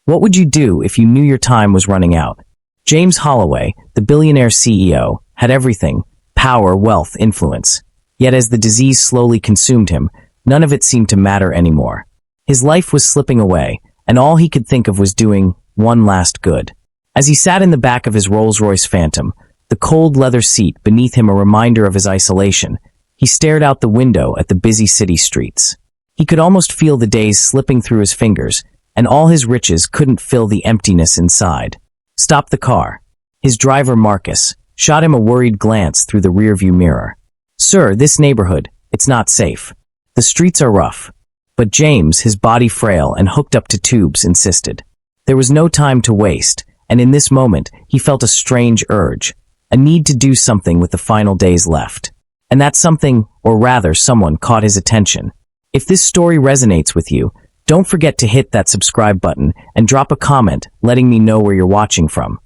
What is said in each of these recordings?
What would you do if you knew your time was running out? James Holloway, the billionaire CEO, had everything: power, wealth, influence. Yet as the disease slowly consumed him, none of it seemed to matter anymore. His life was slipping away, and all he could think of was doing one last good. As he sat in the back of his Rolls-Royce Phantom, the cold leather seat beneath him a reminder of his isolation, he stared out the window at the busy city streets. He could almost feel the days slipping through his fingers, and all his riches couldn't fill the emptiness inside. Stop the car. His driver, Marcus, shot him a worried glance through the rearview mirror. Sir, this neighborhood, it's not safe. The streets are rough. But James, his body frail and hooked up to tubes, insisted. There was no time to waste, and in this moment, he felt a strange urge, a need to do something with the final days left. And that something, or rather someone, caught his attention. If this story resonates with you, don't forget to hit that subscribe button and drop a comment letting me know where you're watching from.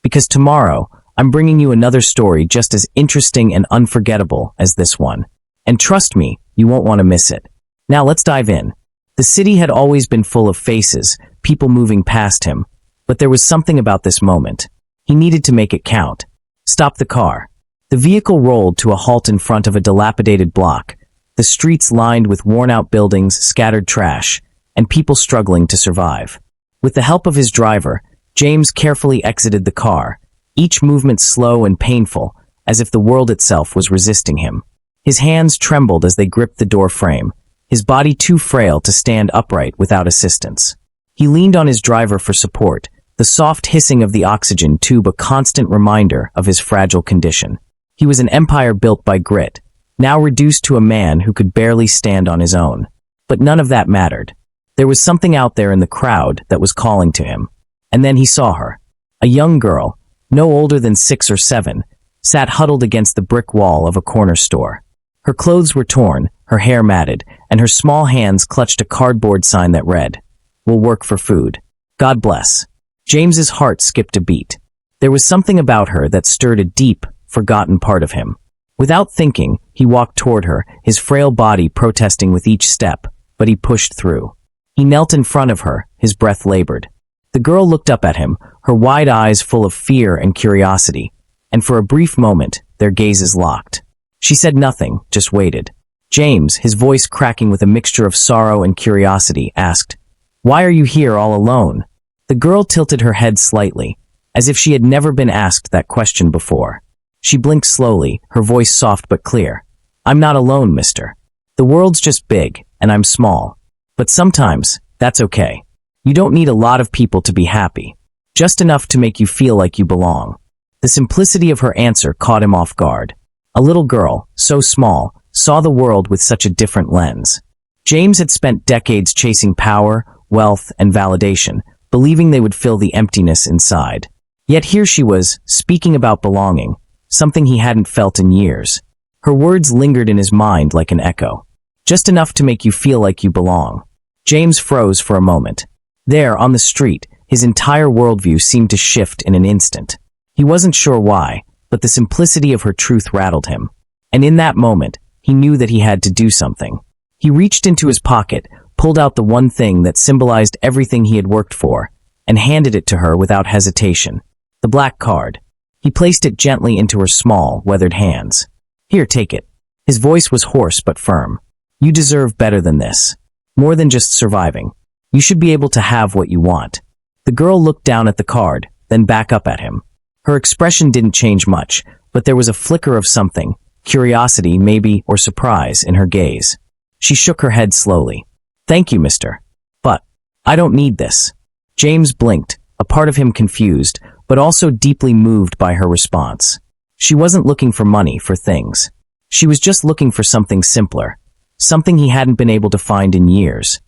Because tomorrow, I'm bringing you another story just as interesting and unforgettable as this one. And trust me, you won't want to miss it. Now let's dive in. The city had always been full of faces, people moving past him, but there was something about this moment. He needed to make it count. Stop the car. The vehicle rolled to a halt in front of a dilapidated block, the streets lined with worn-out buildings, scattered trash, and people struggling to survive. With the help of his driver, James carefully exited the car, each movement slow and painful, as if the world itself was resisting him. His hands trembled as they gripped the door frame, his body too frail to stand upright without assistance. He leaned on his driver for support, the soft hissing of the oxygen tube a constant reminder of his fragile condition. He was an empire built by grit, now reduced to a man who could barely stand on his own. But none of that mattered. There was something out there in the crowd that was calling to him. And then he saw her. A young girl, no older than 6 or 7, sat huddled against the brick wall of a corner store. Her clothes were torn, her hair matted, and her small hands clutched a cardboard sign that read, "We'll work for food. God bless." James's heart skipped a beat. There was something about her that stirred a deep, forgotten part of him. Without thinking, he walked toward her, his frail body protesting with each step, but he pushed through. He knelt in front of her, his breath labored. The girl looked up at him, her wide eyes full of fear and curiosity, and for a brief moment, their gazes locked. She said nothing, just waited. James, his voice cracking with a mixture of sorrow and curiosity, asked, "Why are you here all alone?" The girl tilted her head slightly, as if she had never been asked that question before. She blinked slowly, her voice soft but clear. "I'm not alone, mister. The world's just big, and I'm small. But sometimes, that's okay. You don't need a lot of people to be happy. Just enough to make you feel like you belong." The simplicity of her answer caught him off guard. A little girl, so small, saw the world with such a different lens. James had spent decades chasing power, wealth, and validation, believing they would fill the emptiness inside. Yet here she was, speaking about belonging, something he hadn't felt in years. Her words lingered in his mind like an echo. Just enough to make you feel like you belong. James froze for a moment. There, on the street, his entire worldview seemed to shift in an instant. He wasn't sure why, but the simplicity of her truth rattled him. And in that moment, he knew that he had to do something. He reached into his pocket, pulled out the one thing that symbolized everything he had worked for, and handed it to her without hesitation. The black card. He placed it gently into her small, weathered hands. "Here, take it." His voice was hoarse but firm. "You deserve better than this. More than just surviving. You should be able to have what you want." The girl looked down at the card, then back up at him. Her expression didn't change much, but there was a flicker of something, curiosity maybe, or surprise, in her gaze. She shook her head slowly. "Thank you, mister. But I don't need this." James blinked, a part of him confused, but also deeply moved by her response. She wasn't looking for money, for things. She was just looking for something simpler, something he hadn't been able to find in years.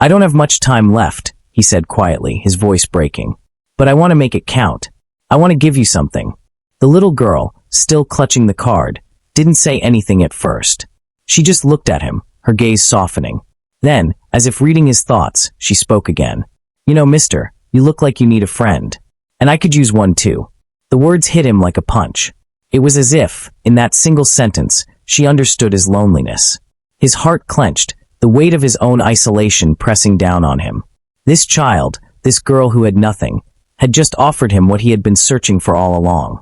I don't have much time left," he said quietly, his voice breaking. "But I want to make it count. I want to give you something." The little girl, still clutching the card, didn't say anything at first. She just looked at him, her gaze softening. Then, as if reading his thoughts, she spoke again. "You know, mister, you look like you need a friend. And I could use one too." The words hit him like a punch. It was as if, in that single sentence, she understood his loneliness. His heart clenched, the weight of his own isolation pressing down on him. This child, this girl who had nothing, had just offered him what he had been searching for all along.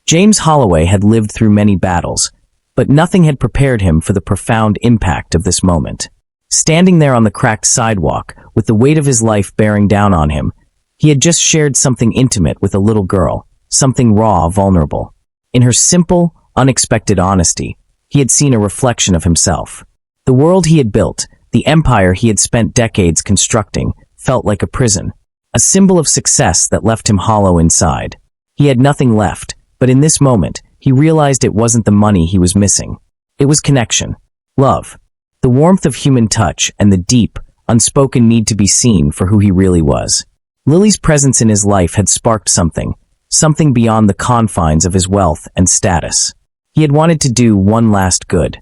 James Holloway had lived through many battles, but nothing had prepared him for the profound impact of this moment. Standing there on the cracked sidewalk, with the weight of his life bearing down on him, he had just shared something intimate with a little girl, something raw, vulnerable. In her simple, unexpected honesty, he had seen a reflection of himself. The world he had built, the empire he had spent decades constructing, felt like a prison, a symbol of success that left him hollow inside. He had nothing left, but in this moment, he realized it wasn't the money he was missing. It was connection, love, the warmth of human touch, and the deep, unspoken need to be seen for who he really was. Lily's presence in his life had sparked something beyond the confines of his wealth and status. He had wanted to do one last good.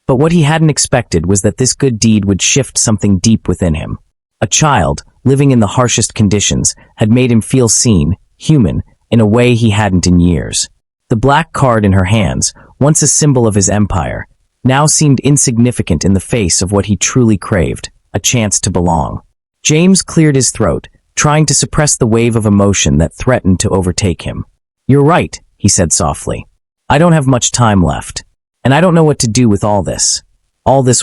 But what he hadn't expected was that this good deed would shift something deep within him. A child, living in the harshest conditions, had made him feel seen, human, in a way he hadn't in years. The black card in her hands, once a symbol of his empire, now seemed insignificant in the face of what he truly craved, a chance to belong. James cleared his throat, trying to suppress the wave of emotion that threatened to overtake him. "You're right," he said softly. "I don't have much time left. And I don't know what to do with all this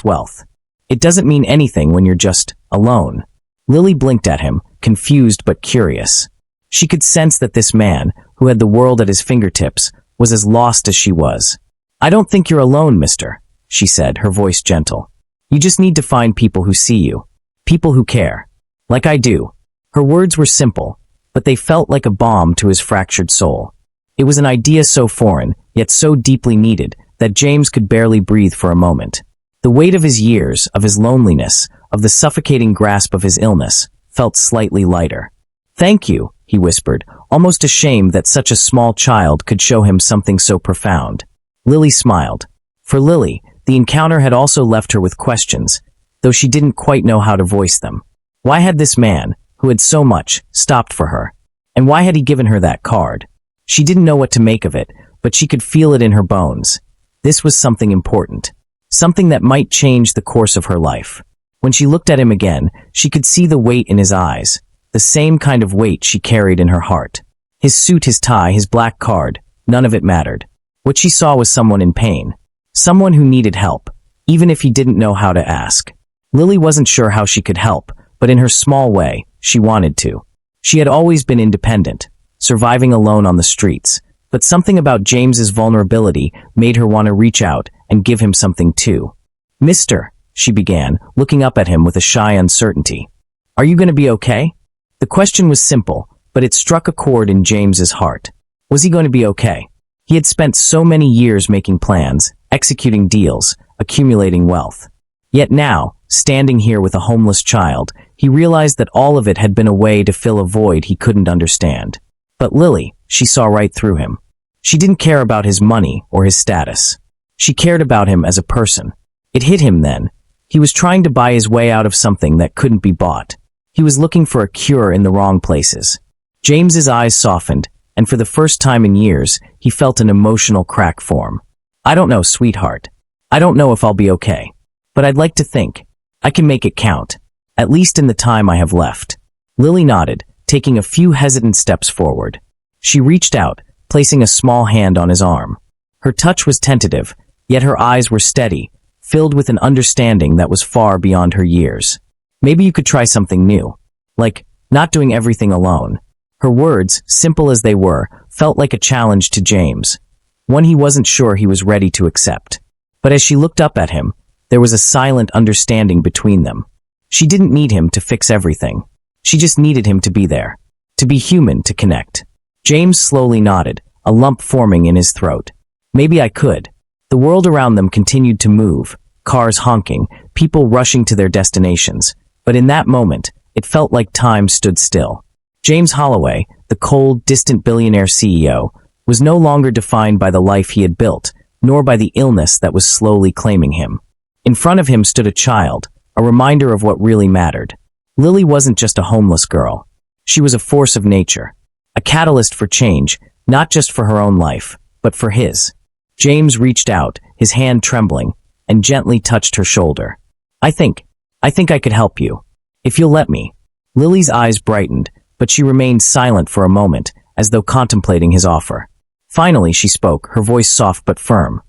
wealth. It doesn't mean anything when you're just alone." Lily blinked at him, confused but curious. She could sense that this man, who had the world at his fingertips, was as lost as she was. "I don't think you're alone, mister," she said, her voice gentle. "You just need to find people who see you. People who care. Like I do." Her words were simple, but they felt like a balm to his fractured soul. It was an idea so foreign, yet so deeply needed, that James could barely breathe for a moment. The weight of his years, of his loneliness, of the suffocating grasp of his illness, felt slightly lighter. "Thank you," he whispered, almost ashamed that such a small child could show him something so profound. Lily smiled. For Lily, the encounter had also left her with questions, though she didn't quite know how to voice them. Why had this man, who had so much, stopped for her? And why had he given her that card? She didn't know what to make of it, but she could feel it in her bones. This was something important. Something that might change the course of her life. When she looked at him again, she could see the weight in his eyes, the same kind of weight she carried in her heart. His suit, his tie, his black card, none of it mattered. What she saw was someone in pain. Someone who needed help, even if he didn't know how to ask. Lily wasn't sure how she could help, but in her small way, she wanted to. She had always been independent, surviving alone on the streets, but something about James's vulnerability made her want to reach out and give him something too. "Mister," she began, looking up at him with a shy uncertainty. "Are you going to be okay?" The question was simple, but it struck a chord in James's heart. Was he going to be okay? He had spent so many years making plans, executing deals, accumulating wealth. Yet now, standing here with a homeless child, he realized that all of it had been a way to fill a void he couldn't understand. But Lily, she saw right through him. She didn't care about his money or his status. She cared about him as a person. It hit him then. He was trying to buy his way out of something that couldn't be bought. He was looking for a cure in the wrong places. James's eyes softened, and for the first time in years, he felt an emotional crack form. "I don't know, sweetheart. I don't know if I'll be okay. But I'd like to think. I can make it count. At least in the time I have left." Lily nodded, taking a few hesitant steps forward. She reached out, placing a small hand on his arm. Her touch was tentative, yet her eyes were steady, filled with an understanding that was far beyond her years. "Maybe you could try something new. Like, not doing everything alone." Her words, simple as they were, felt like a challenge to James, one he wasn't sure he was ready to accept. But as she looked up at him, there was a silent understanding between them. She didn't need him to fix everything. She just needed him to be there, to be human, to connect. James slowly nodded, a lump forming in his throat. "Maybe I could." The world around them continued to move, cars honking, people rushing to their destinations. But in that moment, it felt like time stood still. James Holloway, the cold, distant billionaire CEO, was no longer defined by the life he had built, nor by the illness that was slowly claiming him. In front of him stood a child, a reminder of what really mattered. Lily wasn't just a homeless girl. She was a force of nature, a catalyst for change, not just for her own life, but for his. James reached out, his hand trembling, and gently touched her shoulder. I think I could help you. If you'll let me." Lily's eyes brightened, but she remained silent for a moment, as though contemplating his offer. Finally, she spoke, her voice soft but firm.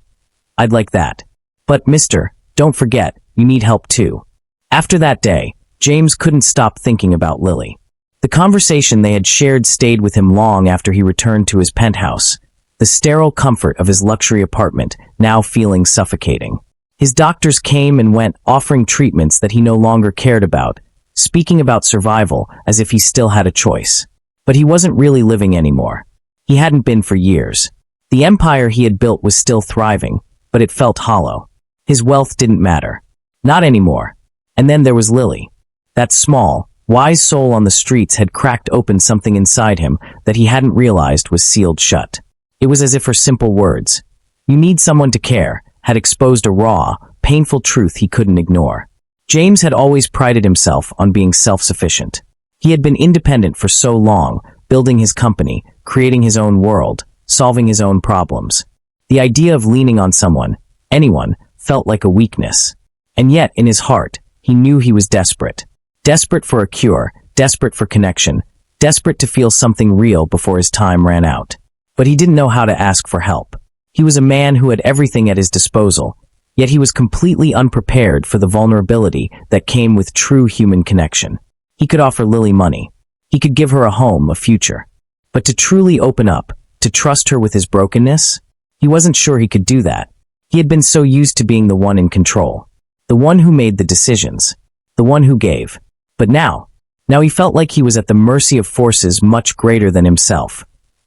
"I'd like that. But, mister, don't forget, you need help too." After that day, James couldn't stop thinking about Lily. The conversation they had shared stayed with him long after he returned to his penthouse, the sterile comfort of his luxury apartment now feeling suffocating. His doctors came and went, offering treatments that he no longer cared about, speaking about survival as if he still had a choice. But he wasn't really living anymore. He hadn't been for years. The empire he had built was still thriving, but it felt hollow. His wealth didn't matter. Not anymore. And then there was Lily. That small, wise soul on the streets had cracked open something inside him that he hadn't realized was sealed shut. It was as if her simple words, "You need someone to care," had exposed a raw, painful truth he couldn't ignore. James had always prided himself on being self-sufficient. He had been independent for so long, building his company, creating his own world, solving his own problems. The idea of leaning on someone, anyone, felt like a weakness. And yet, in his heart, he knew he was desperate. Desperate for a cure, desperate for connection, desperate to feel something real before his time ran out. But he didn't know how to ask for help. He was a man who had everything at his disposal, yet he was completely unprepared for the vulnerability that came with true human connection. He could offer Lily money. He could give her a home, a future. But to truly open up, to trust her with his brokenness, he wasn't sure he could do that. He had been so used to being the one in control, the one who made the decisions, the one who gave. But now he felt like he was at the mercy of forces much greater than himself.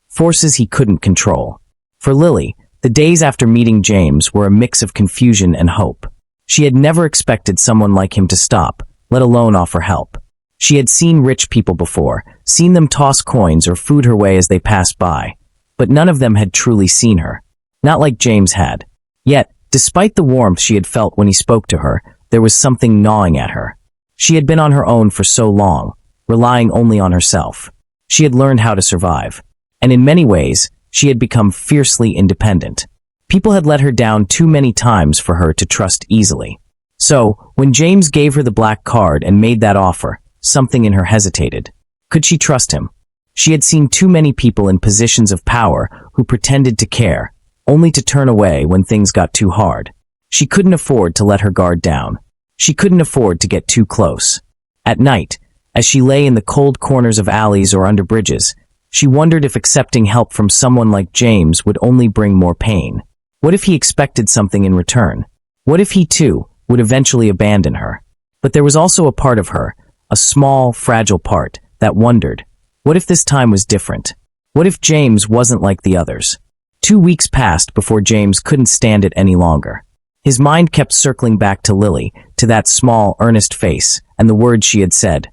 Forces he couldn't control. For Lily, the days after meeting James were a mix of confusion and hope. She had never expected someone like him to stop, let alone offer help. She had seen rich people before, seen them toss coins or food her way as they passed by, but none of them had truly seen her. Not like James had. Yet, despite the warmth she had felt when he spoke to her, there was something gnawing at her. She had been on her own for so long, relying only on herself. She had learned how to survive. And in many ways, she had become fiercely independent. People had let her down too many times for her to trust easily. So, when James gave her the black card and made that offer, something in her hesitated. Could she trust him? She had seen too many people in positions of power who pretended to care, only to turn away when things got too hard. She couldn't afford to let her guard down. She couldn't afford to get too close. At night, as she lay in the cold corners of alleys or under bridges, she wondered if accepting help from someone like James would only bring more pain. What if he expected something in return? What if he, too, would eventually abandon her? But there was also a part of her, a small, fragile part, that wondered, what if this time was different? What if James wasn't like the others? 2 weeks passed before James couldn't stand it any longer. His mind kept circling back to Lily, to that small, earnest face, and the words she had said.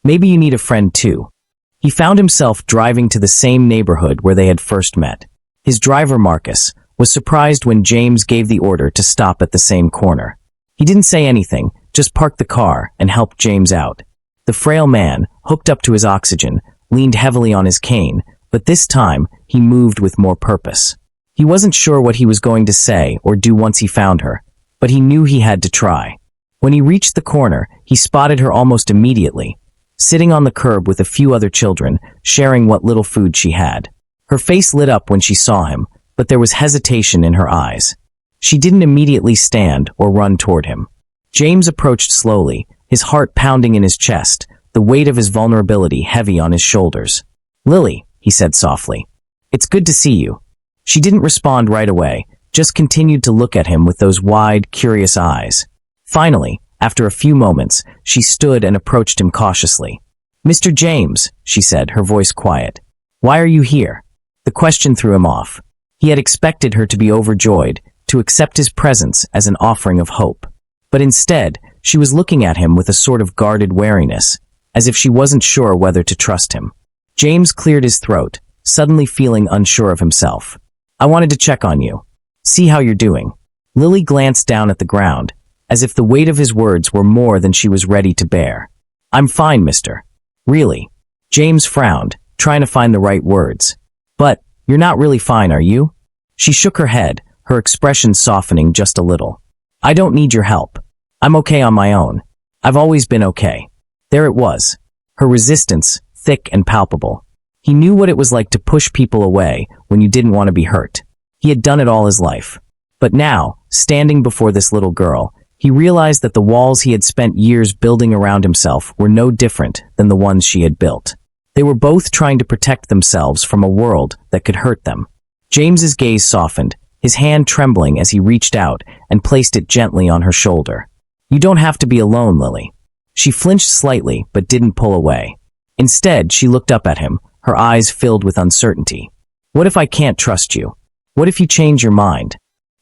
Maybe you need a friend too. He found himself driving to the same neighborhood where they had first met. His driver, Marcus, was surprised when James gave the order to stop at the same corner. He didn't say anything, just parked the car and helped James out. The frail man, hooked up to his oxygen, leaned heavily on his cane, but this time he moved with more purpose. He wasn't sure what he was going to say or do once he found her, but he knew he had to try. When he reached the corner, he spotted her almost immediately, sitting on the curb with a few other children, sharing what little food she had. Her face lit up when she saw him, but there was hesitation in her eyes. She didn't immediately stand or run toward him. James approached slowly, his heart pounding in his chest, the weight of his vulnerability heavy on his shoulders. "Lily," he said softly, "it's good to see you." She didn't respond right away, just continued to look at him with those wide, curious eyes. Finally, after a few moments, she stood and approached him cautiously. "Mr. James," she said, her voice quiet. "Why are you here?" The question threw him off. He had expected her to be overjoyed, to accept his presence as an offering of hope. But instead, she was looking at him with a sort of guarded wariness, as if she wasn't sure whether to trust him. James cleared his throat, suddenly feeling unsure of himself. "I wanted to check on you. See how you're doing." Lily glanced down at the ground, as if the weight of his words were more than she was ready to bear. "I'm fine, mister." "Really?" James frowned, trying to find the right words. "But, you're not really fine, are you?" She shook her head, her expression softening just a little. "I don't need your help. I'm okay on my own. I've always been okay." There it was. her resistance thick and palpable. He knew what it was like to push people away when you didn't want to be hurt. He had done it all his life. But now, standing before this little girl, he realized that the walls he had spent years building around himself were no different than the ones she had built. They were both trying to protect themselves from a world that could hurt them. James's gaze softened, his hand trembling as he reached out and placed it gently on her shoulder. "You don't have to be alone, Lily." She flinched slightly but didn't pull away. Instead, she looked up at him, her eyes filled with uncertainty. "What if I can't trust you? What if you change your mind?"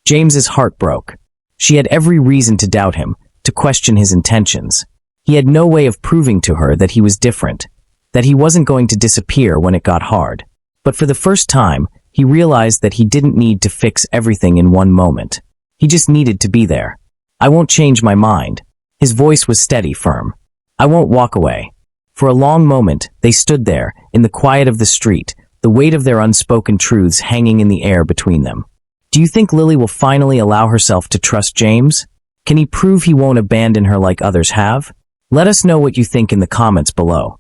James's heart broke. She had every reason to doubt him, to question his intentions. He had no way of proving to her that he was different, that he wasn't going to disappear when it got hard. But for the first time, he realized that he didn't need to fix everything in one moment. He just needed to be there. "I won't change my mind." His voice was steady, firm. "I won't walk away." For a long moment, they stood there, in the quiet of the street, the weight of their unspoken truths hanging in the air between them. Do you think Lily will finally allow herself to trust James? Can he prove he won't abandon her like others have? Let us know what you think in the comments below.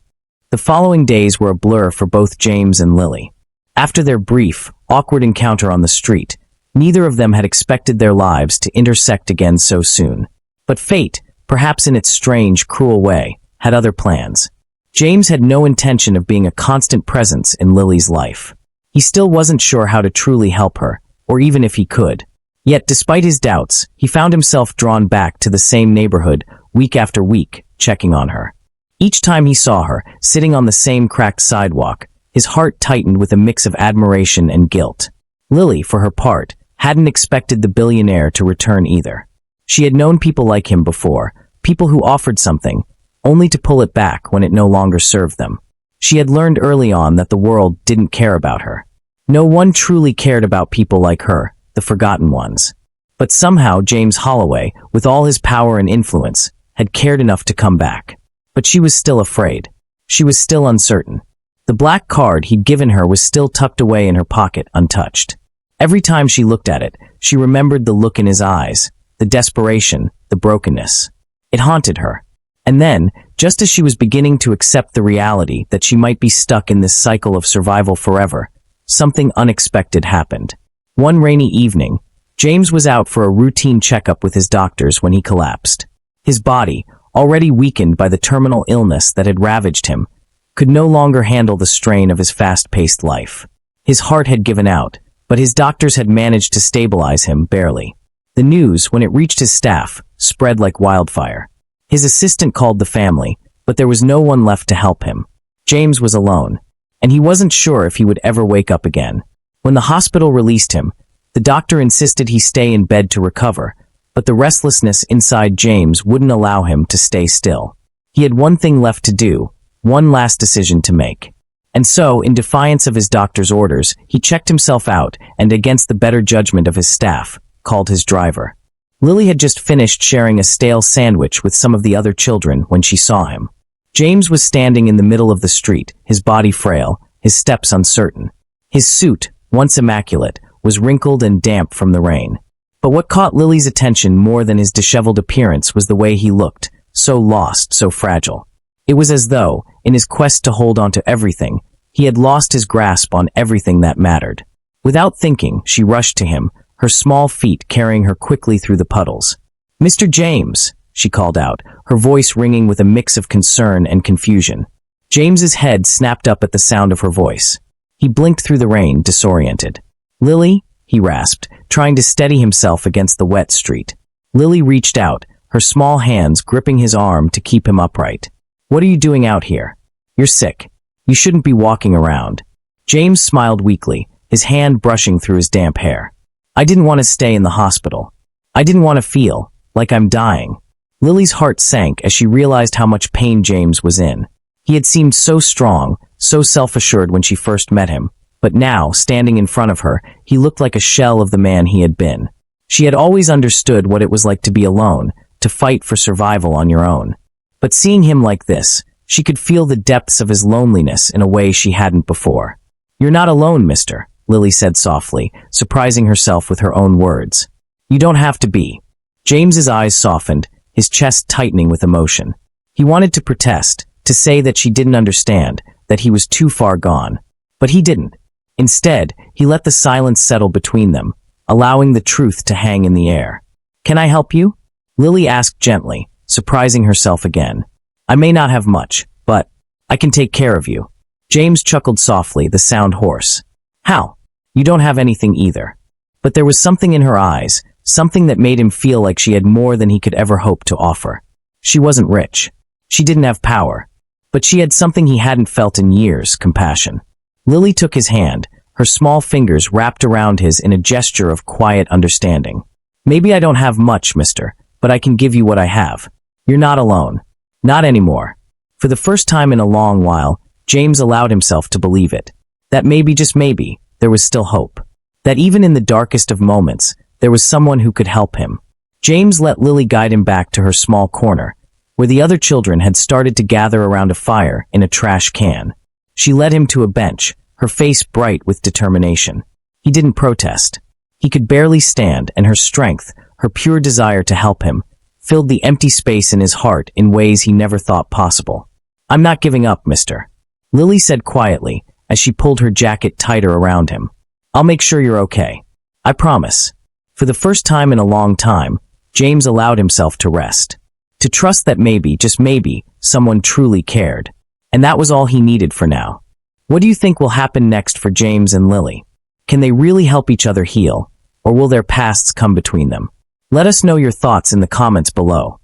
The following days were a blur for both James and Lily. After their brief, awkward encounter on the street, neither of them had expected their lives to intersect again so soon. But fate, perhaps in its strange, cruel way, had other plans. James had no intention of being a constant presence in Lily's life. He still wasn't sure how to truly help her, or even if he could. Yet, despite his doubts, he found himself drawn back to the same neighborhood, week after week, checking on her. Each time he saw her, sitting on the same cracked sidewalk, his heart tightened with a mix of admiration and guilt. Lily, for her part, hadn't expected the billionaire to return either. She had known people like him before, people who offered something, only to pull it back when it no longer served them. She had learned early on that the world didn't care about her. No one truly cared about people like her, the forgotten ones. But somehow James Holloway, with all his power and influence, had cared enough to come back. But she was still afraid. She was still uncertain. The black card he'd given her was still tucked away in her pocket, untouched. Every time she looked at it, she remembered the look in his eyes, the desperation, the brokenness. It haunted her. And then, just as she was beginning to accept the reality that she might be stuck in this cycle of survival forever, something unexpected happened. One rainy evening, James was out for a routine checkup with his doctors when he collapsed. His body, already weakened by the terminal illness that had ravaged him, could no longer handle the strain of his fast-paced life. His heart had given out, but his doctors had managed to stabilize him, barely. The news, when it reached his staff, spread like wildfire. His assistant called the family, but there was no one left to help him. James was alone, and he wasn't sure if he would ever wake up again. When the hospital released him, the doctor insisted he stay in bed to recover, but the restlessness inside James wouldn't allow him to stay still. He had one thing left to do, one last decision to make. And so, in defiance of his doctor's orders, he checked himself out and, against the better judgment of his staff, called his driver. Lily had just finished sharing a stale sandwich with some of the other children when she saw him. James was standing in the middle of the street, his body frail, his steps uncertain. His suit, once immaculate, was wrinkled and damp from the rain. But what caught Lily's attention more than his disheveled appearance was the way he looked, so lost, so fragile. It was as though, in his quest to hold on to everything, he had lost his grasp on everything that mattered. Without thinking, she rushed to him, her small feet carrying her quickly through the puddles. "Mr. James," she called out, her voice ringing with a mix of concern and confusion. James's head snapped up at the sound of her voice. He blinked through the rain, disoriented. "Lily?" he rasped, trying to steady himself against the wet street. Lily reached out, her small hands gripping his arm to keep him upright. "What are you doing out here? You're sick. You shouldn't be walking around." James smiled weakly, his hand brushing through his damp hair. "I didn't want to stay in the hospital. I didn't want to feel like I'm dying." Lily's heart sank as she realized how much pain James was in. He had seemed so strong, so self-assured when she first met him, but now, standing in front of her, he looked like a shell of the man he had been. She had always understood what it was like to be alone, to fight for survival on your own. But seeing him like this, she could feel the depths of his loneliness in a way she hadn't before. "You're not alone, mister," Lily said softly, surprising herself with her own words. "You don't have to be." James's eyes softened, his chest tightening with emotion. He wanted to protest, to say that she didn't understand, that he was too far gone. But he didn't. Instead, he let the silence settle between them, allowing the truth to hang in the air. "Can I help you?" Lily asked gently, surprising herself again. "I may not have much, but I can take care of you." James chuckled softly, the sound hoarse. "How? You don't have anything either." But there was something in her eyes, something that made him feel like she had more than he could ever hope to offer. She wasn't rich. She didn't have power. But she had something he hadn't felt in years, compassion. Lily took his hand, her small fingers wrapped around his in a gesture of quiet understanding. "Maybe I don't have much, mister, but I can give you what I have. You're not alone. Not anymore." For the first time in a long while, James allowed himself to believe it. That maybe, just maybe, there was still hope. That even in the darkest of moments, there was someone who could help him. James let Lily guide him back to her small corner, where the other children had started to gather around a fire in a trash can. She led him to a bench, her face bright with determination. He didn't protest. He could barely stand, and her strength, her pure desire to help him, filled the empty space in his heart in ways he never thought possible. "I'm not giving up, mister," Lily said quietly as she pulled her jacket tighter around him. "I'll make sure you're okay. I promise." For the first time in a long time, James allowed himself to rest. To trust that maybe, just maybe, someone truly cared. And that was all he needed for now. What do you think will happen next for James and Lily? Can they really help each other heal, or will their pasts come between them? Let us know your thoughts in the comments below.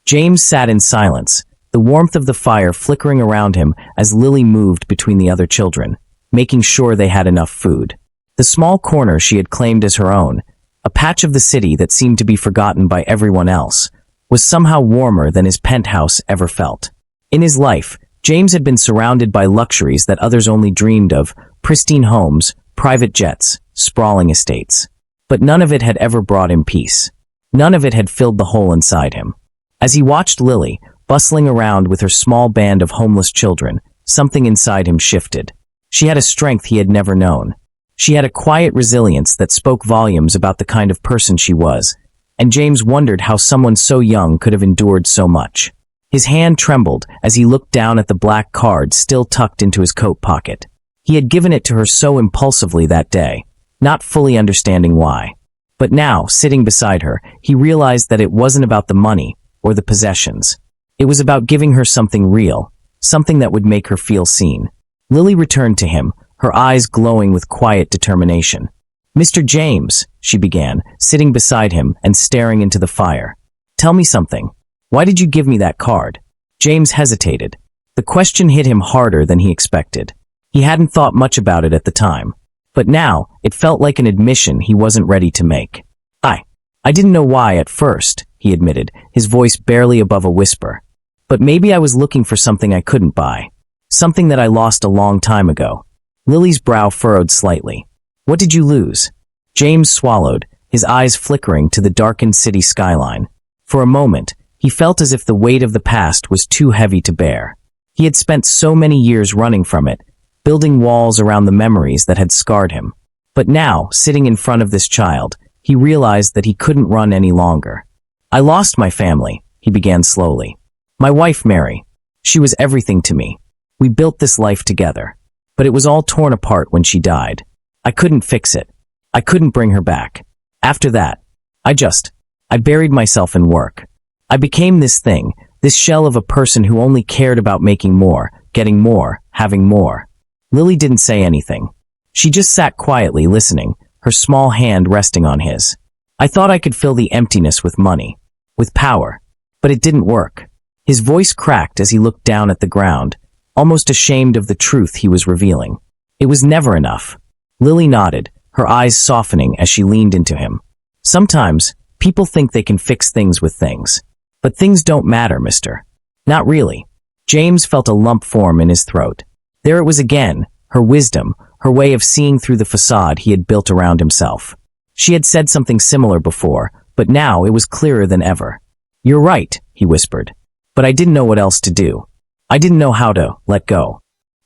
James sat in silence, the warmth of the fire flickering around him as Lily moved between the other children, making sure they had enough food. The small corner she had claimed as her own, a patch of the city that seemed to be forgotten by everyone else, was somehow warmer than his penthouse ever felt. In his life, James had been surrounded by luxuries that others only dreamed of: pristine homes, private jets, sprawling estates. But none of it had ever brought him peace. None of it had filled the hole inside him. As he watched Lily, bustling around with her small band of homeless children, something inside him shifted. She had a strength he had never known. She had a quiet resilience that spoke volumes about the kind of person she was, and James wondered how someone so young could have endured so much. His hand trembled as he looked down at the black card still tucked into his coat pocket. He had given it to her so impulsively that day, not fully understanding why. But now, sitting beside her, he realized that it wasn't about the money or the possessions. It was about giving her something real, something that would make her feel seen. Lily returned to him, her eyes glowing with quiet determination. "Mr. James," she began, sitting beside him and staring into the fire. "Tell me something. Why did you give me that card?" James hesitated. The question hit him harder than he expected. He hadn't thought much about it at the time. But now, it felt like an admission he wasn't ready to make. I didn't know why at first," he admitted, his voice barely above a whisper. "But maybe I was looking for something I couldn't buy. Something that I lost a long time ago." Lily's brow furrowed slightly. "What did you lose?" James swallowed, his eyes flickering to the darkened city skyline. For a moment, he felt as if the weight of the past was too heavy to bear. He had spent so many years running from it, building walls around the memories that had scarred him. But now, sitting in front of this child, he realized that he couldn't run any longer. "I lost my family," he began slowly. "My wife, Mary. She was everything to me. We built this life together. But it was all torn apart when she died. I couldn't fix it. I couldn't bring her back. After that, I buried myself in work. I became this thing, this shell of a person who only cared about making more, getting more, having more." Lily didn't say anything. She just sat quietly listening, her small hand resting on his. "I thought I could fill the emptiness with money, with power. But it didn't work." His voice cracked as he looked down at the ground, almost ashamed of the truth he was revealing. "It was never enough." Lily nodded, her eyes softening as she leaned into him. "Sometimes, people think they can fix things with things. But things don't matter, mister. Not really." James felt a lump form in his throat. There it was again, her wisdom, her way of seeing through the facade he had built around himself. She had said something similar before, but now it was clearer than ever. "You're right," he whispered. "But I didn't know what else to do. I didn't know how to let go."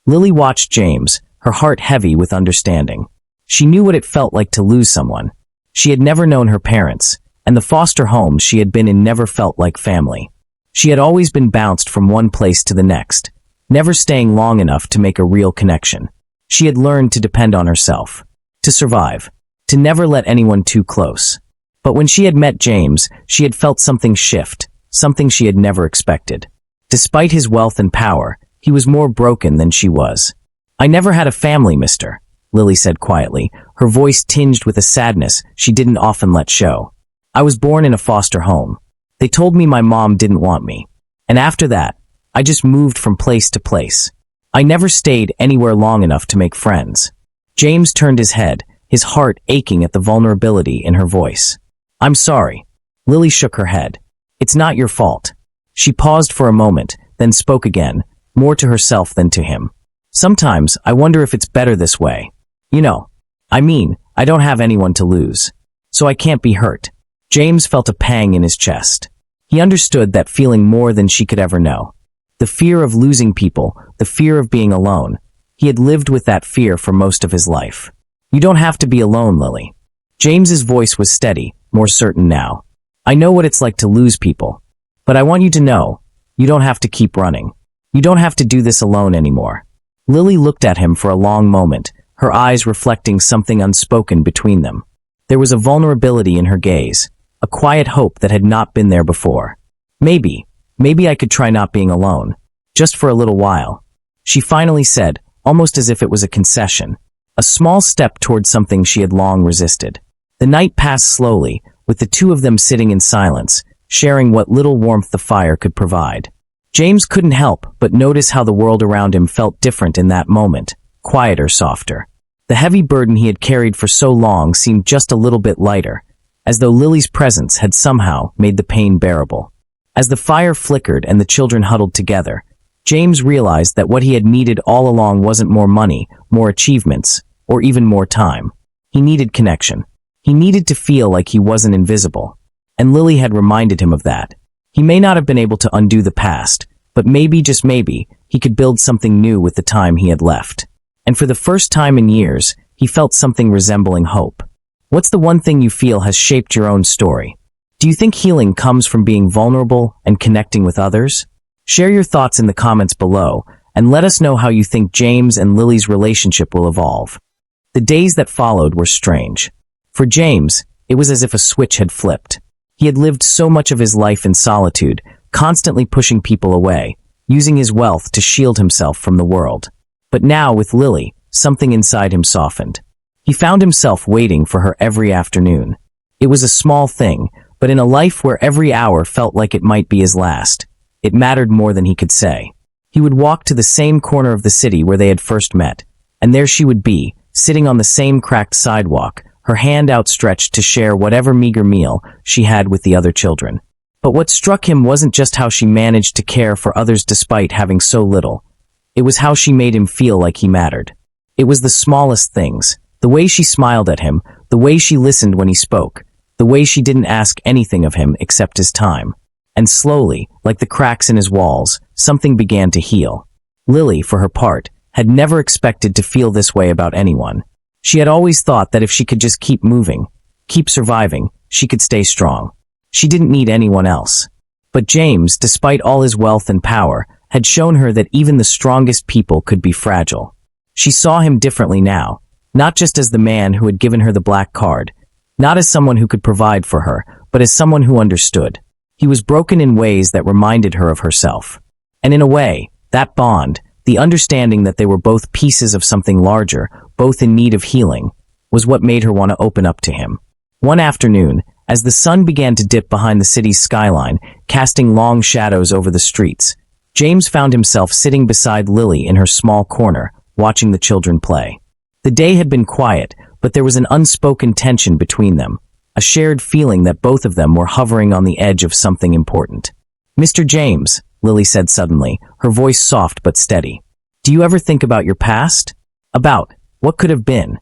Lily watched James, her heart heavy with understanding. She knew what it felt like to lose someone. She had never known her parents, and the foster homes she had been in never felt like family. She had always been bounced from one place to the next, never staying long enough to make a real connection. She had learned to depend on herself, to survive, to never let anyone too close. But when she had met James, she had felt something shift, something she had never expected. Despite his wealth and power, he was more broken than she was. "I never had a family, mister," Lily said quietly, her voice tinged with a sadness she didn't often let show. "I was born in a foster home. They told me my mom didn't want me. And after that, I just moved from place to place. I never stayed anywhere long enough to make friends." James turned his head, his heart aching at the vulnerability in her voice. "I'm sorry." Lily shook her head. "It's not your fault." She paused for a moment, then spoke again, more to herself than to him. "Sometimes I wonder if it's better this way. You know, I don't have anyone to lose. So I can't be hurt." James felt a pang in his chest. He understood that feeling more than she could ever know. The fear of losing people, the fear of being alone. He had lived with that fear for most of his life. "You don't have to be alone, Lily." James's voice was steady, more certain now. "I know what it's like to lose people. But I want you to know, you don't have to keep running. You don't have to do this alone anymore." Lily looked at him for a long moment, her eyes reflecting something unspoken between them. There was a vulnerability in her gaze, a quiet hope that had not been there before. Maybe I could try not being alone. Just for a little while." She finally said, almost as if it was a concession. A small step towards something she had long resisted. The night passed slowly, with the two of them sitting in silence, sharing what little warmth the fire could provide. James couldn't help but notice how the world around him felt different in that moment, quieter, softer. The heavy burden he had carried for so long seemed just a little bit lighter, as though Lily's presence had somehow made the pain bearable. As the fire flickered and the children huddled together, James realized that what he had needed all along wasn't more money, more achievements, or even more time. He needed connection. He needed to feel like he wasn't invisible. And Lily had reminded him of that. He may not have been able to undo the past, but maybe, just maybe, he could build something new with the time he had left. And for the first time in years, he felt something resembling hope. What's the one thing you feel has shaped your own story? Do you think healing comes from being vulnerable and connecting with others? Share your thoughts in the comments below, and let us know how you think James and Lily's relationship will evolve. The days that followed were strange. For James, it was as if a switch had flipped. He had lived so much of his life in solitude, constantly pushing people away, using his wealth to shield himself from the world. But now, with Lily, something inside him softened. He found himself waiting for her every afternoon. It was a small thing, but in a life where every hour felt like it might be his last, it mattered more than he could say. He would walk to the same corner of the city where they had first met, and there she would be, sitting on the same cracked sidewalk, her hand outstretched to share whatever meager meal she had with the other children. But what struck him wasn't just how she managed to care for others despite having so little. It was how she made him feel like he mattered. It was the smallest things, the way she smiled at him, the way she listened when he spoke, the way she didn't ask anything of him except his time. And slowly, like the cracks in his walls, something began to heal. Lily, for her part, had never expected to feel this way about anyone. She had always thought that if she could just keep moving, keep surviving, she could stay strong. She didn't need anyone else. But James, despite all his wealth and power, had shown her that even the strongest people could be fragile. She saw him differently now, not just as the man who had given her the black card, not as someone who could provide for her, but as someone who understood. He was broken in ways that reminded her of herself. And in a way, that bond, the understanding that they were both pieces of something larger, both in need of healing, was what made her want to open up to him. One afternoon, as the sun began to dip behind the city's skyline, casting long shadows over the streets, James found himself sitting beside Lily in her small corner, watching the children play. The day had been quiet, but there was an unspoken tension between them, a shared feeling that both of them were hovering on the edge of something important. "Mr. James," Lily said suddenly, her voice soft but steady, "do you ever think about your past? About what could have been?"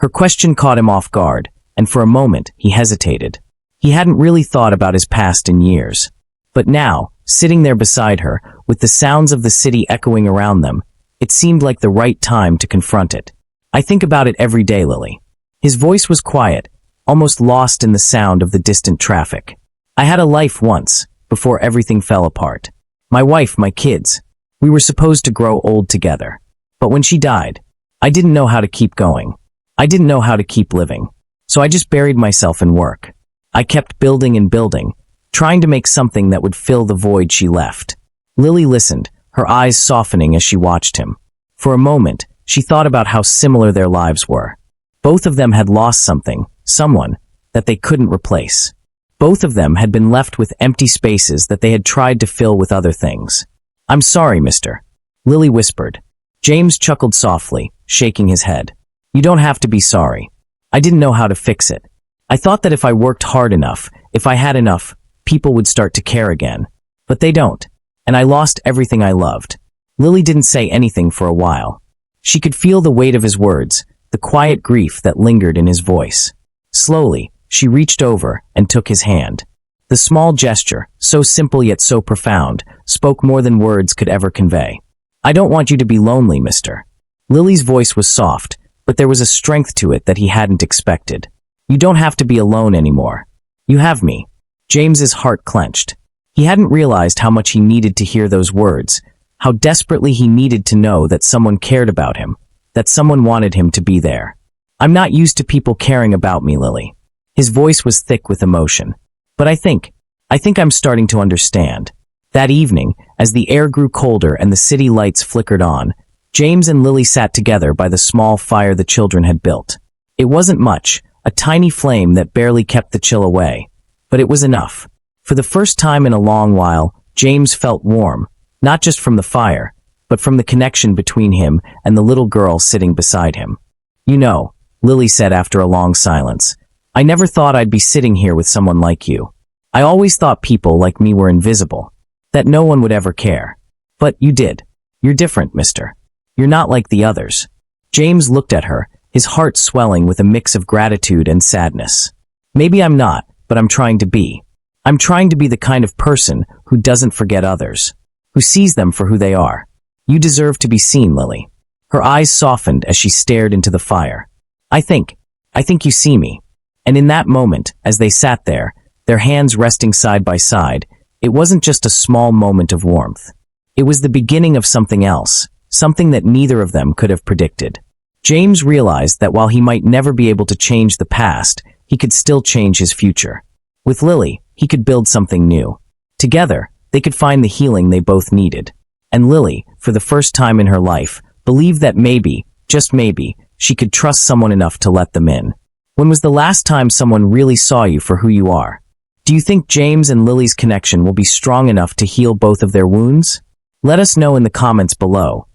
Her question caught him off guard, and for a moment he hesitated. He hadn't really thought about his past in years. But now, sitting there beside her, with the sounds of the city echoing around them, it seemed like the right time to confront it. "I think about it every day, Lily." His voice was quiet, almost lost in the sound of the distant traffic. "I had a life once, before everything fell apart. My wife, my kids. We were supposed to grow old together. But when she died, I didn't know how to keep going. I didn't know how to keep living. So I just buried myself in work. I kept building and building, trying to make something that would fill the void she left. Lily listened, her eyes softening as she watched him. For a moment, she thought about how similar their lives were. Both of them had lost something, someone, that they couldn't replace. Both of them had been left with empty spaces that they had tried to fill with other things. "I'm sorry, mister," Lily whispered. James chuckled softly, shaking his head. "You don't have to be sorry. I didn't know how to fix it. I thought that if I worked hard enough, if I had enough, people would start to care again. But they don't. And I lost everything I loved." Lily didn't say anything for a while. She could feel the weight of his words, the quiet grief that lingered in his voice. Slowly, she reached over and took his hand. The small gesture, so simple yet so profound, spoke more than words could ever convey. "I don't want you to be lonely, mister." Lily's voice was soft, but there was a strength to it that he hadn't expected. "You don't have to be alone anymore. You have me." James's heart clenched. He hadn't realized how much he needed to hear those words, how desperately he needed to know that someone cared about him, that someone wanted him to be there. "I'm not used to people caring about me, Lily." His voice was thick with emotion. "But I think I'm starting to understand." That evening, as the air grew colder and the city lights flickered on, James and Lily sat together by the small fire the children had built. It wasn't much, a tiny flame that barely kept the chill away, but it was enough. For the first time in a long while, James felt warm, not just from the fire, but from the connection between him and the little girl sitting beside him. "You know," Lily said after a long silence, "I never thought I'd be sitting here with someone like you. I always thought people like me were invisible, that no one would ever care. But you did. You're different, mister. You're not like the others." James looked at her, his heart swelling with a mix of gratitude and sadness. "Maybe I'm not, but I'm trying to be. I'm trying to be the kind of person who doesn't forget others, who sees them for who they are. You deserve to be seen, Lily." Her eyes softened as she stared into the fire. I think you see me." And in that moment, as they sat there, their hands resting side by side, it wasn't just a small moment of warmth. It was the beginning of something else, something that neither of them could have predicted. James realized that while he might never be able to change the past, he could still change his future. With Lily, he could build something new. Together, they could find the healing they both needed. And Lily, for the first time in her life, believed that maybe, just maybe, she could trust someone enough to let them in. When was the last time someone really saw you for who you are? Do you think James and Lily's connection will be strong enough to heal both of their wounds? Let us know in the comments below.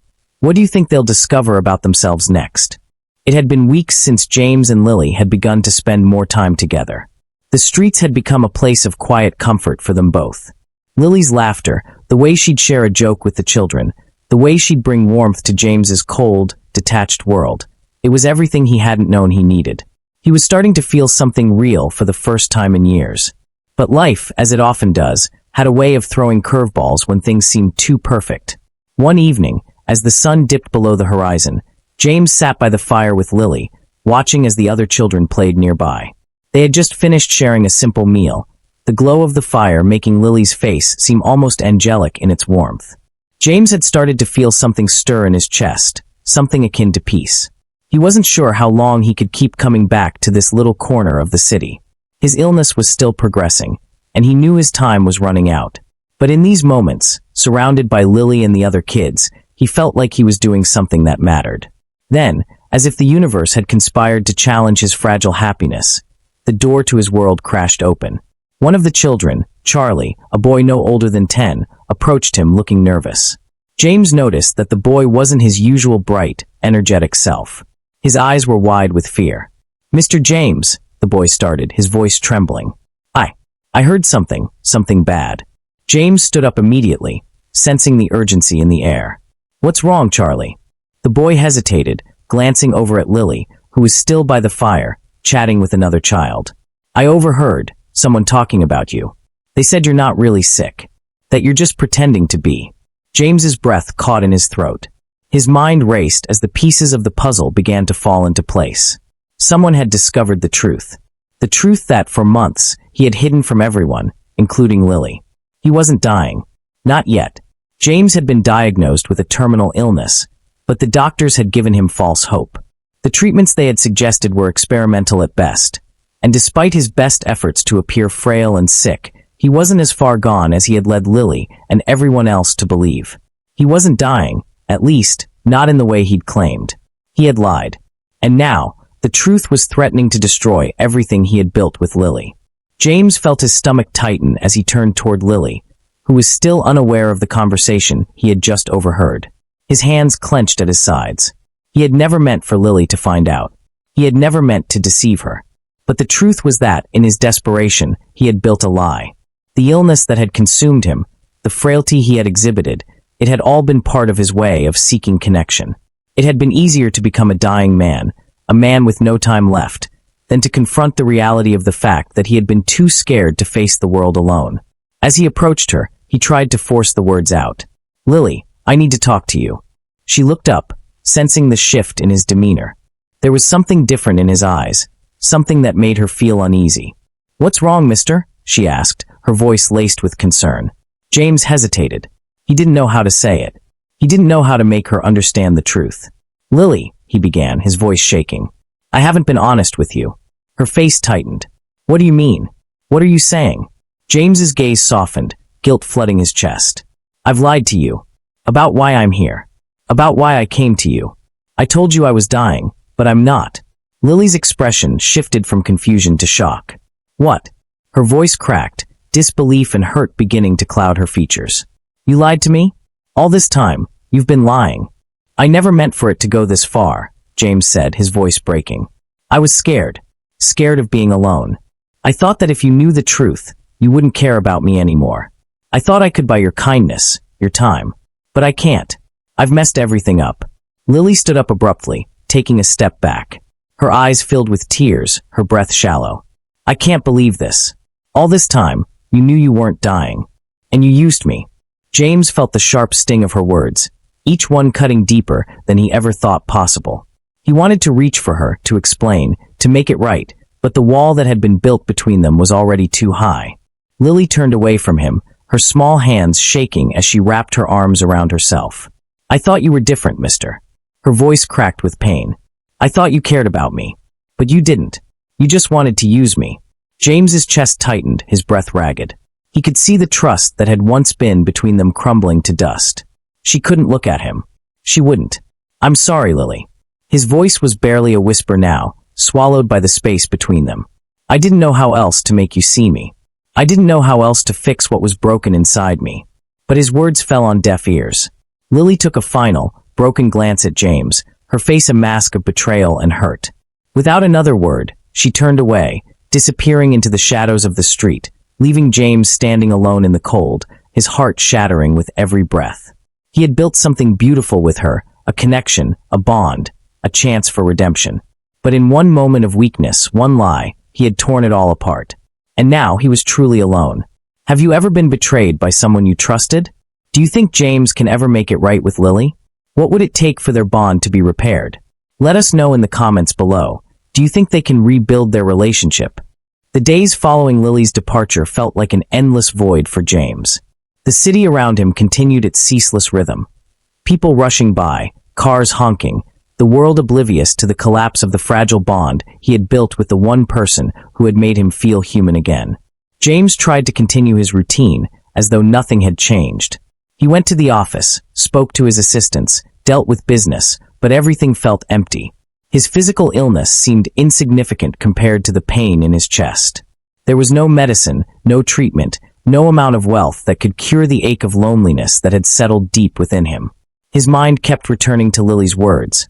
What do you think they'll discover about themselves next? It had been weeks since James and Lily had begun to spend more time together. The streets had become a place of quiet comfort for them both. Lily's laughter, the way she'd share a joke with the children, the way she'd bring warmth to James's cold, detached world. It was everything he hadn't known he needed. He was starting to feel something real for the first time in years. But life, as it often does, had a way of throwing curveballs when things seemed too perfect. One evening, as the sun dipped below the horizon, James sat by the fire with Lily, watching as the other children played nearby. They had just finished sharing a simple meal, the glow of the fire making Lily's face seem almost angelic in its warmth. James had started to feel something stir in his chest, something akin to peace. He wasn't sure how long he could keep coming back to this little corner of the city. His illness was still progressing, and he knew his time was running out. But in these moments, surrounded by Lily and the other kids, he felt like he was doing something that mattered. Then, as if the universe had conspired to challenge his fragile happiness, the door to his world crashed open. One of the children, Charlie, a boy no older than 10, approached him looking nervous. James noticed that the boy wasn't his usual bright, energetic self. His eyes were wide with fear. "Mr. James," the boy started, his voice trembling. I heard something bad." James stood up immediately, sensing the urgency in the air. "What's wrong, Charlie?" The boy hesitated, glancing over at Lily, who was still by the fire, chatting with another child. "I overheard someone talking about you. They said you're not really sick, that you're just pretending to be." James's breath caught in his throat. His mind raced as the pieces of the puzzle began to fall into place. Someone had discovered the truth that, for months, he had hidden from everyone, including Lily. He wasn't dying. Not yet. James had been diagnosed with a terminal illness, but the doctors had given him false hope. The treatments they had suggested were experimental at best, and despite his best efforts to appear frail and sick, he wasn't as far gone as he had led Lily and everyone else to believe. He wasn't dying, at least, not in the way he'd claimed. He had lied. And now, the truth was threatening to destroy everything he had built with Lily. James felt his stomach tighten as he turned toward Lily, who was still unaware of the conversation he had just overheard. His hands clenched at his sides. He had never meant for Lily to find out. He had never meant to deceive her. But the truth was that, in his desperation, he had built a lie. The illness that had consumed him, the frailty he had exhibited, it had all been part of his way of seeking connection. It had been easier to become a dying man, a man with no time left, than to confront the reality of the fact that he had been too scared to face the world alone. As he approached her, he tried to force the words out. "Lily, I need to talk to you." She looked up, sensing the shift in his demeanor. There was something different in his eyes, something that made her feel uneasy. "What's wrong, mister?" she asked, her voice laced with concern. James hesitated. He didn't know how to say it. He didn't know how to make her understand the truth. "Lily," he began, his voice shaking. "I haven't been honest with you." Her face tightened. "What do you mean? What are you saying?" James's gaze softened, guilt flooding his chest. "I've lied to you. About why I'm here. About why I came to you. I told you I was dying, but I'm not." Lily's expression shifted from confusion to shock. "What?" Her voice cracked, disbelief and hurt beginning to cloud her features. "You lied to me? All this time, you've been lying." "I never meant for it to go this far," James said, his voice breaking. "I was scared. Scared of being alone. I thought that if you knew the truth, you wouldn't care about me anymore. I thought I could buy your kindness, your time. But I can't. I've messed everything up." Lily stood up abruptly, taking a step back. Her eyes filled with tears, her breath shallow. "I can't believe this. All this time, you knew you weren't dying. And you used me." James felt the sharp sting of her words, each one cutting deeper than he ever thought possible. He wanted to reach for her, to explain, to make it right, but the wall that had been built between them was already too high. Lily turned away from him, her small hands shaking as she wrapped her arms around herself. "I thought you were different, mister." Her voice cracked with pain. "I thought you cared about me. But you didn't. You just wanted to use me." James's chest tightened, his breath ragged. He could see the trust that had once been between them crumbling to dust. She couldn't look at him. She wouldn't. "I'm sorry, Lily." His voice was barely a whisper now, swallowed by the space between them. "I didn't know how else to make you see me. I didn't know how else to fix what was broken inside me." But his words fell on deaf ears. Lily took a final, broken glance at James, her face a mask of betrayal and hurt. Without another word, she turned away, disappearing into the shadows of the street, leaving James standing alone in the cold, his heart shattering with every breath. He had built something beautiful with her, a connection, a bond, a chance for redemption. But in one moment of weakness, one lie, he had torn it all apart. And now he was truly alone. Have you ever been betrayed by someone you trusted? Do you think James can ever make it right with Lily? What would it take for their bond to be repaired? Let us know in the comments below. Do you think they can rebuild their relationship? The days following Lily's departure felt like an endless void for James. The city around him continued its ceaseless rhythm. People rushing by, cars honking, the world oblivious to the collapse of the fragile bond he had built with the one person who had made him feel human again. James tried to continue his routine, as though nothing had changed. He went to the office, spoke to his assistants, dealt with business, but everything felt empty. His physical illness seemed insignificant compared to the pain in his chest. There was no medicine, no treatment, no amount of wealth that could cure the ache of loneliness that had settled deep within him. His mind kept returning to Lily's words.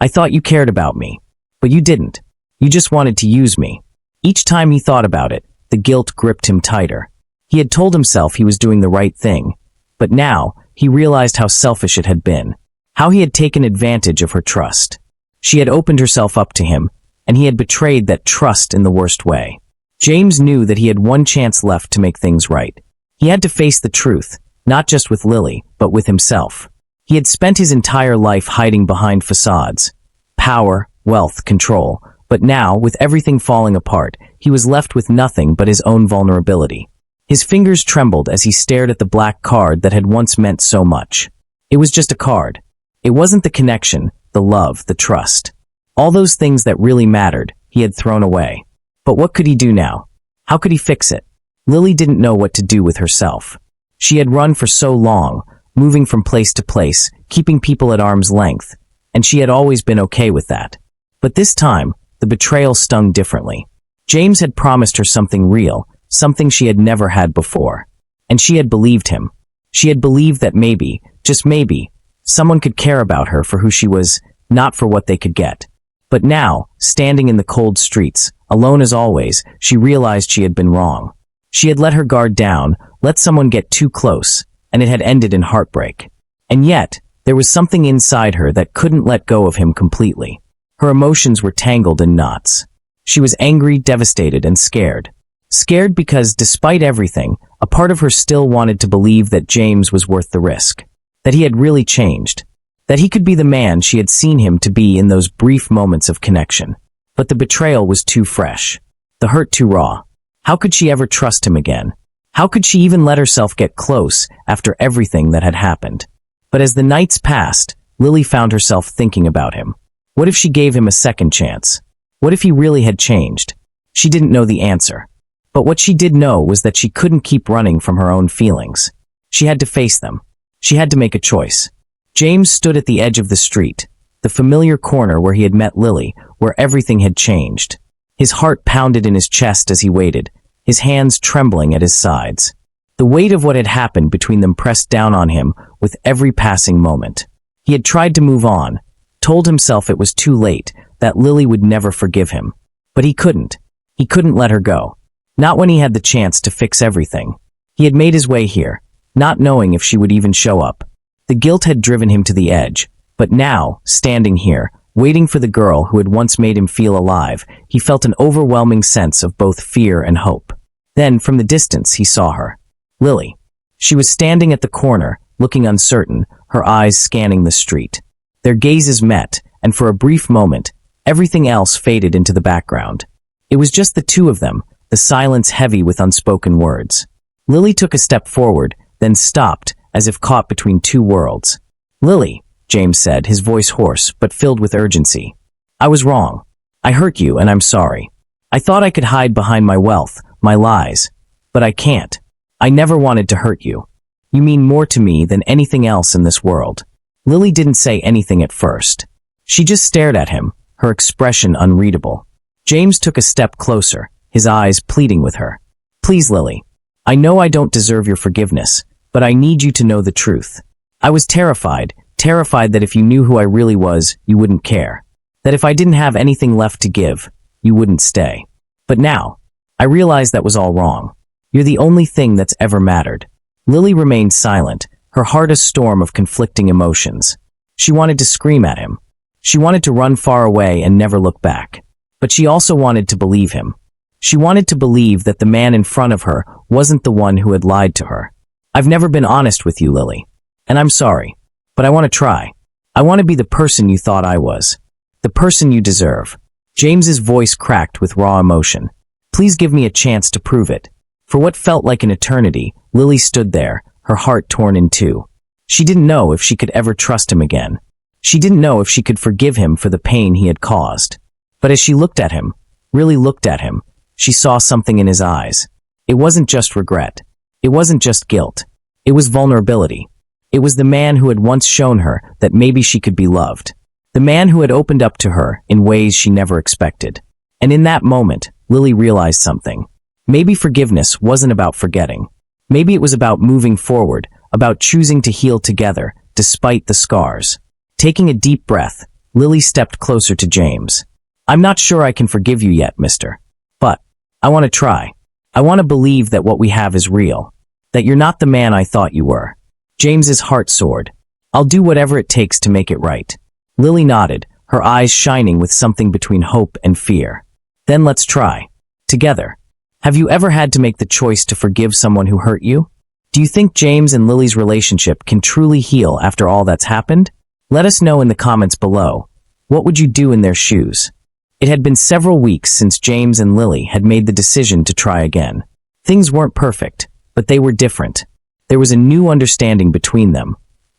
"I thought you cared about me, but you didn't. You just wanted to use me." Each time he thought about it, the guilt gripped him tighter. He had told himself he was doing the right thing, but now he realized how selfish it had been, how he had taken advantage of her trust. She had opened herself up to him, and he had betrayed that trust in the worst way. James knew that he had one chance left to make things right. He had to face the truth, not just with Lily, but with himself. He had spent his entire life hiding behind facades, power, wealth, control, but now, with everything falling apart, he was left with nothing but his own vulnerability. His fingers trembled as he stared at the black card that had once meant so much. It was just a card. It wasn't the connection, the love, the trust. All those things that really mattered, he had thrown away. But what could he do now? How could he fix it? Lily didn't know what to do with herself. She had run for so long, moving from place to place, keeping people at arm's length, and she had always been okay with that. But this time, the betrayal stung differently. James had promised her something real, something she had never had before. And she had believed him. She had believed that maybe, just maybe, someone could care about her for who she was, not for what they could get. But now, standing in the cold streets, alone as always, she realized she had been wrong. She had let her guard down, let someone get too close, and it had ended in heartbreak. And yet, there was something inside her that couldn't let go of him completely. Her emotions were tangled in knots. She was angry, devastated, and scared. Scared because, despite everything, a part of her still wanted to believe that James was worth the risk. That he had really changed. That he could be the man she had seen him to be in those brief moments of connection. But the betrayal was too fresh. The hurt too raw. How could she ever trust him again? How could she even let herself get close after everything that had happened? But as the nights passed, Lily found herself thinking about him. What if she gave him a second chance? What if he really had changed? She didn't know the answer. But what she did know was that she couldn't keep running from her own feelings. She had to face them. She had to make a choice. James stood at the edge of the street, the familiar corner where he had met Lily, where everything had changed. His heart pounded in his chest as he waited, his hands trembling at his sides. The weight of what had happened between them pressed down on him with every passing moment. He had tried to move on, told himself it was too late, that Lily would never forgive him. But he couldn't. He couldn't let her go. Not when he had the chance to fix everything. He had made his way here, not knowing if she would even show up. The guilt had driven him to the edge, but now, standing here, waiting for the girl who had once made him feel alive, he felt an overwhelming sense of both fear and hope. Then, from the distance, he saw her. Lily. She was standing at the corner, looking uncertain, her eyes scanning the street. Their gazes met, and for a brief moment, everything else faded into the background. It was just the two of them, the silence heavy with unspoken words. Lily took a step forward, then stopped, as if caught between two worlds. Lily, James said, his voice hoarse, but filled with urgency. I was wrong. I hurt you, and I'm sorry. I thought I could hide behind my wealth, my lies. But I can't. I never wanted to hurt you. You mean more to me than anything else in this world. Lily didn't say anything at first. She just stared at him, her expression unreadable. James took a step closer, his eyes pleading with her. Please, Lily. I know I don't deserve your forgiveness, but I need you to know the truth. I was terrified that if you knew who I really was, you wouldn't care. That if I didn't have anything left to give, you wouldn't stay. But now, I realize that was all wrong. You're the only thing that's ever mattered. Lily remained silent, her heart a storm of conflicting emotions. She wanted to scream at him. She wanted to run far away and never look back. But she also wanted to believe him. She wanted to believe that the man in front of her wasn't the one who had lied to her. I've never been honest with you, Lily. And I'm sorry. But I want to try. I want to be the person you thought I was. The person you deserve. James's voice cracked with raw emotion. Please give me a chance to prove it. For what felt like an eternity, Lily stood there, her heart torn in two. She didn't know if she could ever trust him again. She didn't know if she could forgive him for the pain he had caused. But as she looked at him, really looked at him, she saw something in his eyes. It wasn't just regret. It wasn't just guilt. It was vulnerability. It was the man who had once shown her that maybe she could be loved. The man who had opened up to her in ways she never expected. And in that moment, Lily realized something. Maybe forgiveness wasn't about forgetting. Maybe it was about moving forward, about choosing to heal together, despite the scars. Taking a deep breath, Lily stepped closer to James. I'm not sure I can forgive you yet, mister. But I want to try. I want to believe that what we have is real. That you're not the man I thought you were. James's heart soared. I'll do whatever it takes to make it right. Lily nodded, her eyes shining with something between hope and fear. Then let's try. Together. Have you ever had to make the choice to forgive someone who hurt you? Do you think James and Lily's relationship can truly heal after all that's happened? Let us know in the comments below. What would you do in their shoes? It had been several weeks since James and Lily had made the decision to try again. Things weren't perfect, But they were different. There was a new understanding between them,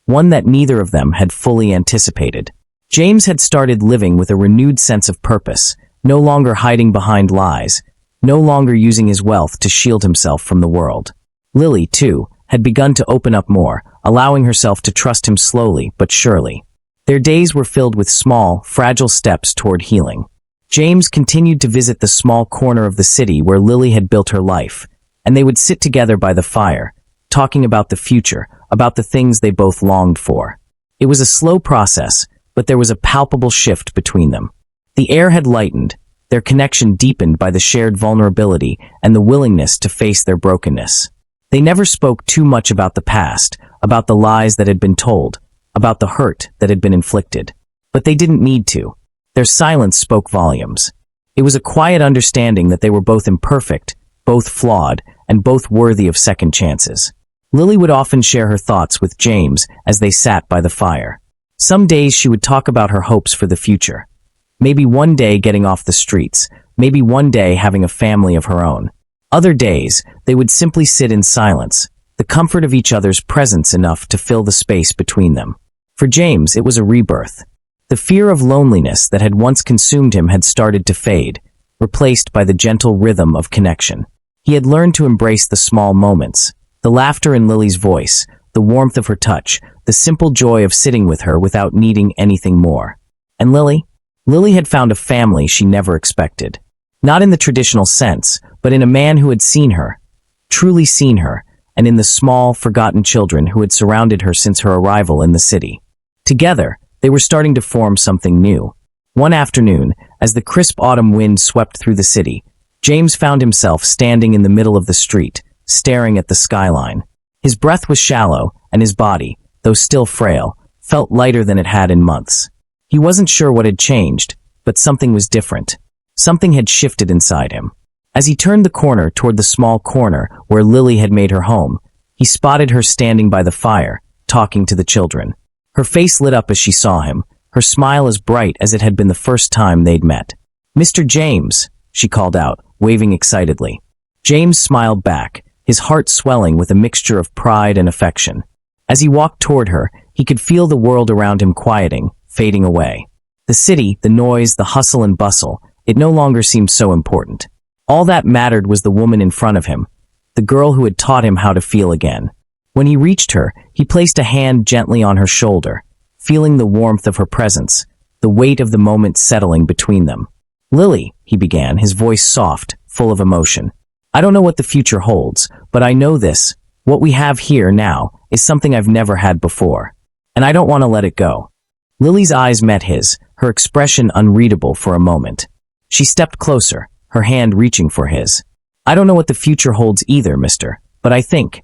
one that neither of them had fully anticipated. James had started living with a renewed sense of purpose, no longer hiding behind lies, no longer using his wealth to shield himself from the world. Lily, too, had begun to open up more, allowing herself to trust him slowly but surely. Their days were filled with small, fragile steps toward healing. James continued to visit the small corner of the city where Lily had built her life, and they would sit together by the fire, talking about the future, about the things they both longed for. It was a slow process, but there was a palpable shift between them. The air had lightened, their connection deepened by the shared vulnerability and the willingness to face their brokenness. They never spoke too much about the past, about the lies that had been told, about the hurt that had been inflicted. But they didn't need to. Their silence spoke volumes. It was a quiet understanding that they were both imperfect, both flawed, and both worthy of second chances. Lily would often share her thoughts with James as they sat by the fire. Some days she would talk about her hopes for the future. Maybe one day getting off the streets, maybe one day having a family of her own. Other days, they would simply sit in silence, the comfort of each other's presence enough to fill the space between them. For James, it was a rebirth. The fear of loneliness that had once consumed him had started to fade, replaced by the gentle rhythm of connection. He had learned to embrace the small moments, the laughter in Lily's voice, the warmth of her touch, the simple joy of sitting with her without needing anything more. And Lily? Lily had found a family she never expected. Not in the traditional sense, but in a man who had seen her, truly seen her, and in the small, forgotten children who had surrounded her since her arrival in the city. Together, they were starting to form something new. One afternoon, as the crisp autumn wind swept through the city, James found himself standing in the middle of the street, staring at the skyline. His breath was shallow, and his body, though still frail, felt lighter than it had in months. He wasn't sure what had changed, but something was different. Something had shifted inside him. As he turned the corner toward the small corner where Lily had made her home, he spotted her standing by the fire, talking to the children. Her face lit up as she saw him, her smile as bright as it had been the first time they'd met. "Mr. James," she called out, waving excitedly. James smiled back, his heart swelling with a mixture of pride and affection. As he walked toward her, he could feel the world around him quieting, fading away. The city, the noise, the hustle and bustle, it no longer seemed so important. All that mattered was the woman in front of him, the girl who had taught him how to feel again. When he reached her, he placed a hand gently on her shoulder, feeling the warmth of her presence, the weight of the moment settling between them. "Lily," he began, his voice soft, full of emotion. "I don't know what the future holds, but I know this. What we have here now is something I've never had before. And I don't want to let it go." Lily's eyes met his, her expression unreadable for a moment. She stepped closer, her hand reaching for his. "I don't know what the future holds either, mister, but I think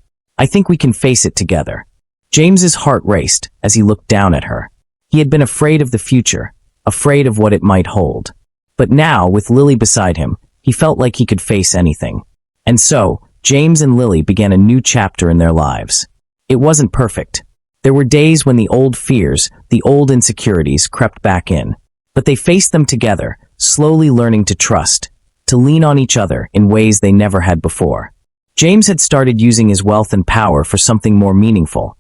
we can face it together." James's heart raced as he looked down at her. He had been afraid of the future, afraid of what it might hold. But now, with Lily beside him, he felt like he could face anything. And so, James and Lily began a new chapter in their lives. It wasn't perfect. There were days when the old fears, the old insecurities crept back in. But they faced them together, slowly learning to trust, to lean on each other in ways they never had before. James had started using his wealth and power for something more meaningful,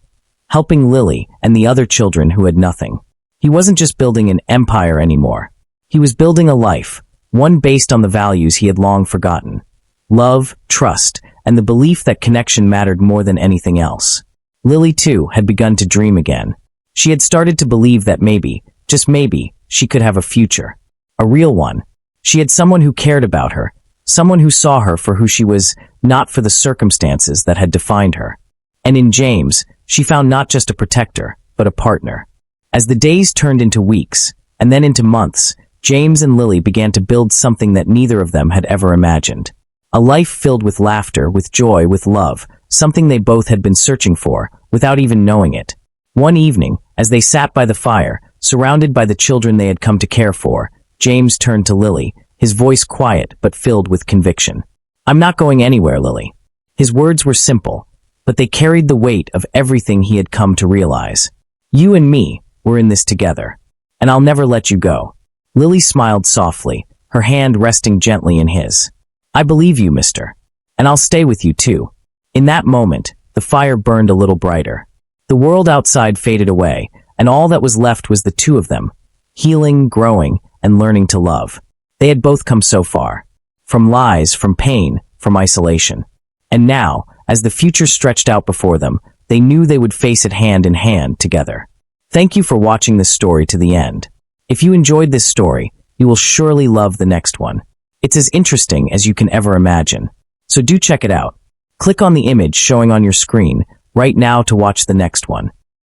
helping Lily and the other children who had nothing. He wasn't just building an empire anymore. He was building a life, one based on the values he had long forgotten: love, trust, and the belief that connection mattered more than anything else. Lily, too, had begun to dream again. She had started to believe that maybe, just maybe, she could have a future. A real one. She had someone who cared about her, someone who saw her for who she was, not for the circumstances that had defined her. And in James, she found not just a protector, but a partner. As the days turned into weeks, and then into months, James and Lily began to build something that neither of them had ever imagined. A life filled with laughter, with joy, with love, something they both had been searching for, without even knowing it. One evening, as they sat by the fire, surrounded by the children they had come to care for, James turned to Lily, his voice quiet but filled with conviction. "I'm not going anywhere, Lily." His words were simple, but they carried the weight of everything he had come to realize. "You and me, we're in this together, and I'll never let you go." Lily smiled softly, her hand resting gently in his. "I believe you, mister. And I'll stay with you too. In that moment, the fire burned a little brighter. The world outside faded away, and all that was left was the two of them, healing, growing, and learning to love. They had both come so far. From lies, from pain, from isolation. And now, as the future stretched out before them, they knew they would face it hand in hand together. Thank you for watching this story to the end. If you enjoyed this story, you will surely love the next one. It's as interesting as you can ever imagine. So do check it out. Click on the image showing on your screen right now to watch the next one.